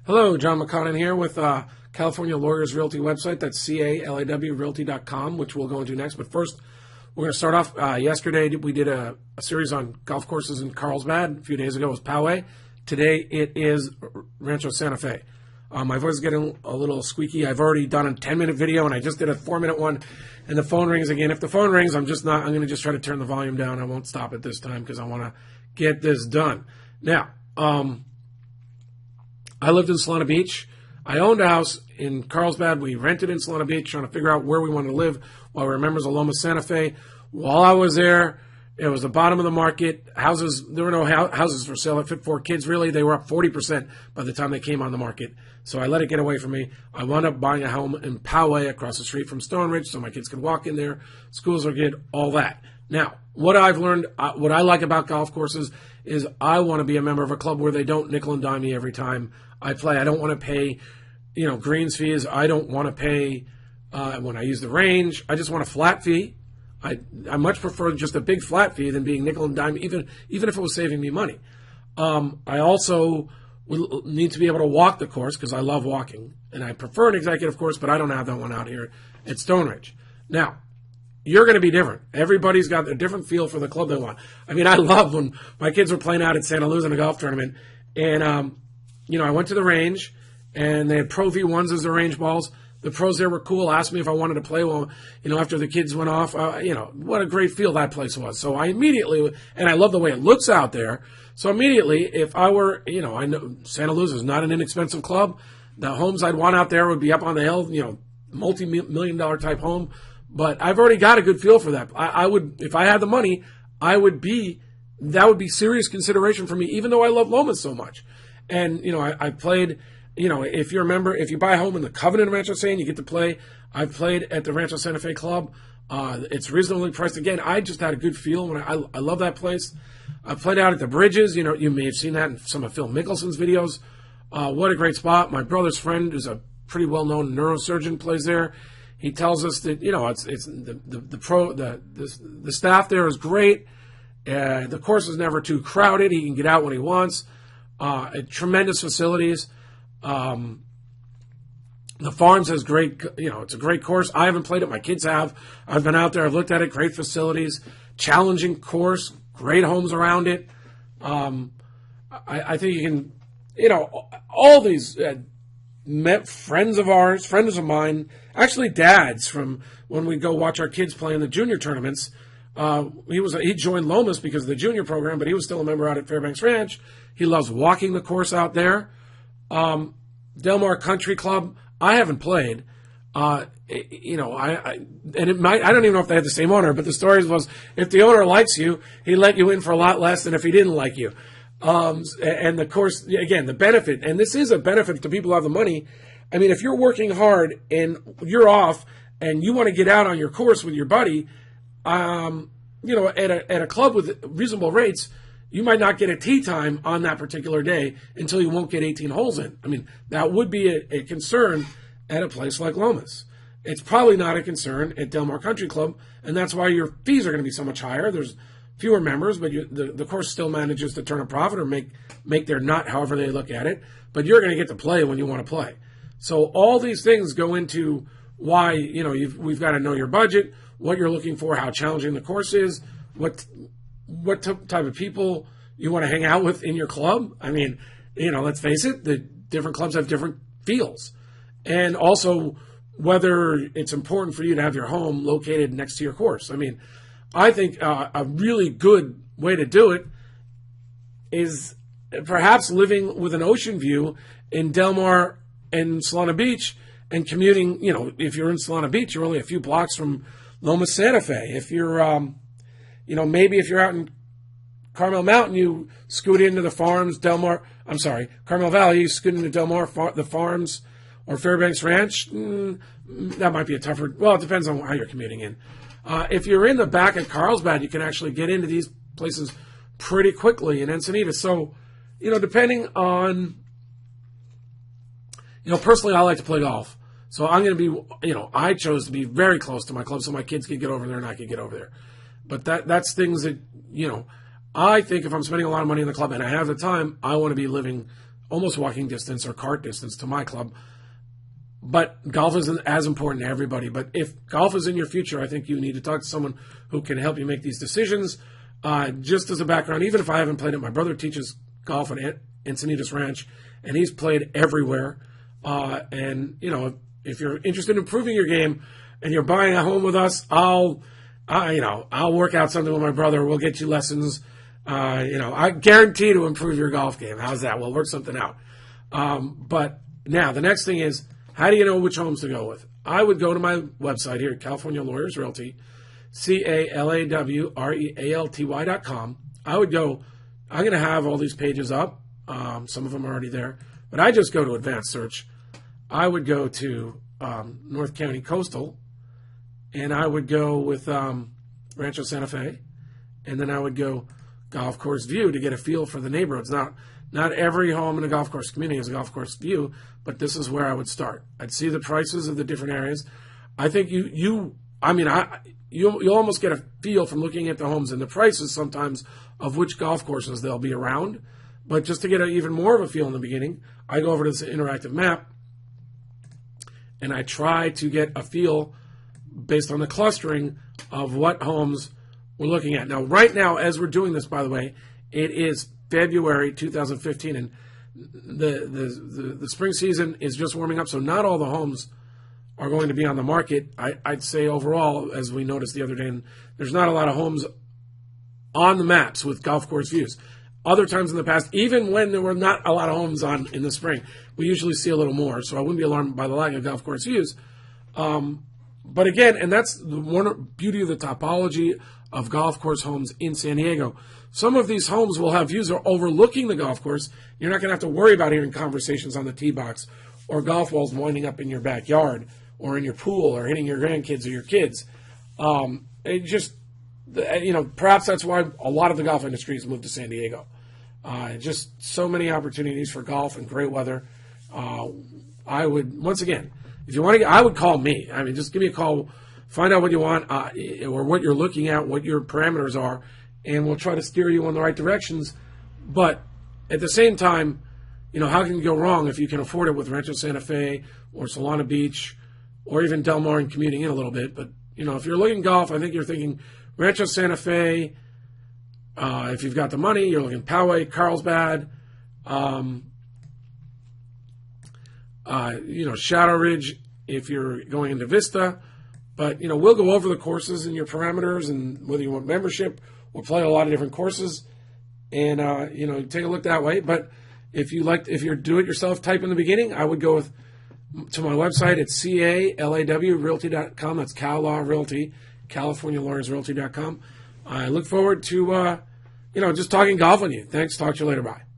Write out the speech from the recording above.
Hello, John McConnin here with California Lawyers Realty website. That's CALAWrealty.com, which we'll go into next. But first, we're going to start off. Yesterday, we did a series on golf courses in Carlsbad. A few days ago, it was Poway. Today, it is Rancho Santa Fe. My voice is getting a little squeaky. I've already done a 10-minute video, and I just did a 4-minute one, and the phone rings again. If the phone rings, I'm going to just try to turn the volume down. I won't stop it this time because I want to get this done. Now, I lived in Solana Beach. I owned a house in Carlsbad. We rented in Solana Beach, trying to figure out where we wanted to live while we were members of Loma Santa Fe. While I was there, it was the bottom of the market. Houses, there were no houses for sale that fit 4 kids, really. They were up 40% by the time they came on the market. So I let it get away from me. I wound up buying a home in Poway across the street from Stone Ridge so my kids could walk in there. Schools are good, all that. Now, what I've learned, what I like about golf courses is I want to be a member of a club where they don't nickel and dime me every time I play. I don't want to pay, greens fees. I don't want to pay when I use the range. I just want a flat fee. I much prefer just a big flat fee than being nickel and dime, even if it was saving me money. I also will need to be able to walk the course because I love walking, and I prefer an executive course, but I don't have that one out here at Stone Ridge. Now, you're going to be different. Everybody's got a different feel for the club they want. I mean, I love when my kids were playing out at Santa Luz in a golf tournament, and I went to the range, and they had Pro V1s as their range balls. The pros there were cool, asked me if I wanted to play. Well, after the kids went off, what a great feel that place was. So I immediately, and I love the way it looks out there. So immediately, if I were, I know Santa Luz is not an inexpensive club. The homes I'd want out there would be up on the hill, multi-million-dollar type home. But I've already got a good feel for that. I would, if I had the money, that would be serious consideration for me, even though I love Loma so much. And, I played, if you remember, if you buy a home in the Covenant Rancho San, you get to play. I've played at the Rancho Santa Fe Club. It's reasonably priced. Again, I just had a good feel when I love that place. I played out at the Bridges. You may have seen that in some of Phil Mickelson's videos. What a great spot. My brother's friend, who's a pretty well-known neurosurgeon, plays there. He tells us that, it's the staff there is great. The course is never too crowded. He can get out when he wants. Tremendous facilities. The Farms has great, it's a great course. I haven't played it. My kids have. I've been out there. I've looked at it. Great facilities. Challenging course. Great homes around it. I think you can, all these friends of mine, actually dads from when we go watch our kids play in the junior tournaments. He joined Lomas because of the junior program, but he was still a member out at Fairbanks Ranch. He loves walking the course out there. Del Mar Country Club, I haven't played. I don't even know if they had the same owner, but the story was if the owner likes you, he let you in for a lot less than if he didn't like you. And the course, again, the benefit, and this is a benefit to people who have the money. I mean, if you're working hard and you're off and you want to get out on your course with your buddy, at a club with reasonable rates, you might not get a tee time on that particular day until you won't get 18 holes in. I mean, that would be a concern at a place like Lomas. It's probably not a concern at Del Mar Country Club, and that's why your fees are going to be so much higher. There's fewer members, but the course still manages to turn a profit or make their nut however they look at it. But you're going to get to play when you want to play. So all these things go into why we've got to know your budget, what you're looking for, how challenging the course is, what type of people you want to hang out with in your club. I mean, let's face it, the different clubs have different feels, and also whether it's important for you to have your home located next to your course. I mean, I think a really good way to do it is perhaps living with an ocean view in Del Mar and Solana Beach and commuting. If you're in Solana Beach, you're only a few blocks from Loma Santa Fe. If you're, maybe if you're out in Carmel Mountain, you scoot into the Farms, Carmel Valley, you scoot into Del Mar, the Farms, or Fairbanks Ranch. That might be a tougher, well, it depends on how you're commuting in. If you're in the back at Carlsbad, you can actually get into these places pretty quickly in Encinitas. So, depending on, personally, I like to play golf. So I'm going to be, I chose to be very close to my club so my kids could get over there and I could get over there. But that's things that, I think if I'm spending a lot of money in the club and I have the time, I want to be living almost walking distance or cart distance to my club. But golf isn't as important to everybody. But if golf is in your future, I think you need to talk to someone who can help you make these decisions. Just as a background, even if I haven't played it, my brother teaches golf at Encinitas Ranch, and he's played everywhere. And, you know, if you're interested in improving your game and you're buying a home with us, I'll work out something with my brother. We'll get you lessons. I guarantee to improve your golf game. How's that? We'll work something out. But now the next thing is, how do you know which homes to go with? I would go to my website here, California Lawyers Realty, CALAWREALTY.com. I would go, I'm going to have all these pages up. Some of them are already there. But I just go to advanced search. I would go to North County Coastal, and I would go with Rancho Santa Fe, and then I would go golf course view to get a feel for the neighborhoods. Not every home in a golf course community has a golf course view, but this is where I would start. I'd see the prices of the different areas. I think you'll almost get a feel from looking at the homes and the prices sometimes of which golf courses they'll be around. But just to get even more of a feel in the beginning, I go over to this interactive map and I try to get a feel based on the clustering of what homes we're looking at. Now, right now, as we're doing this, by the way, it is February 2015, and the spring season is just warming up, so not all the homes are going to be on the market. I'd say overall, as we noticed the other day, there's not a lot of homes on the maps with golf course views. Other times in the past, even when there were not a lot of homes on in the spring, we usually see a little more, so I wouldn't be alarmed by the lack of golf course views. But again, and that's the one beauty of the topology of golf course homes in San Diego. Some of these homes will have views that are overlooking the golf course. You're not going to have to worry about hearing conversations on the tee box or golf balls winding up in your backyard or in your pool or hitting your grandkids or your kids. Perhaps that's why a lot of the golf industry has moved to San Diego. Just so many opportunities for golf and great weather. I would, once again, if you want to, I would call me. I mean, just give me a call, find out what you want or what you're looking at, what your parameters are, and we'll try to steer you in the right directions. But at the same time, how can you go wrong if you can afford it with Rancho Santa Fe or Solana Beach or even Del Mar and commuting in a little bit? But, if you're looking golf, I think you're thinking Rancho Santa Fe. If you've got the money, you're looking Poway, Carlsbad, Shadow Ridge if you're going into Vista. But, we'll go over the courses and your parameters and whether you want membership or play a lot of different courses and, take a look that way. But if you're do-it-yourself type in the beginning, I would go to my website at CALAWRealty.com. That's Cal Law Realty, CaliforniaLawyersRealty.com. I look forward to, just talking golf with you. Thanks. Talk to you later. Bye.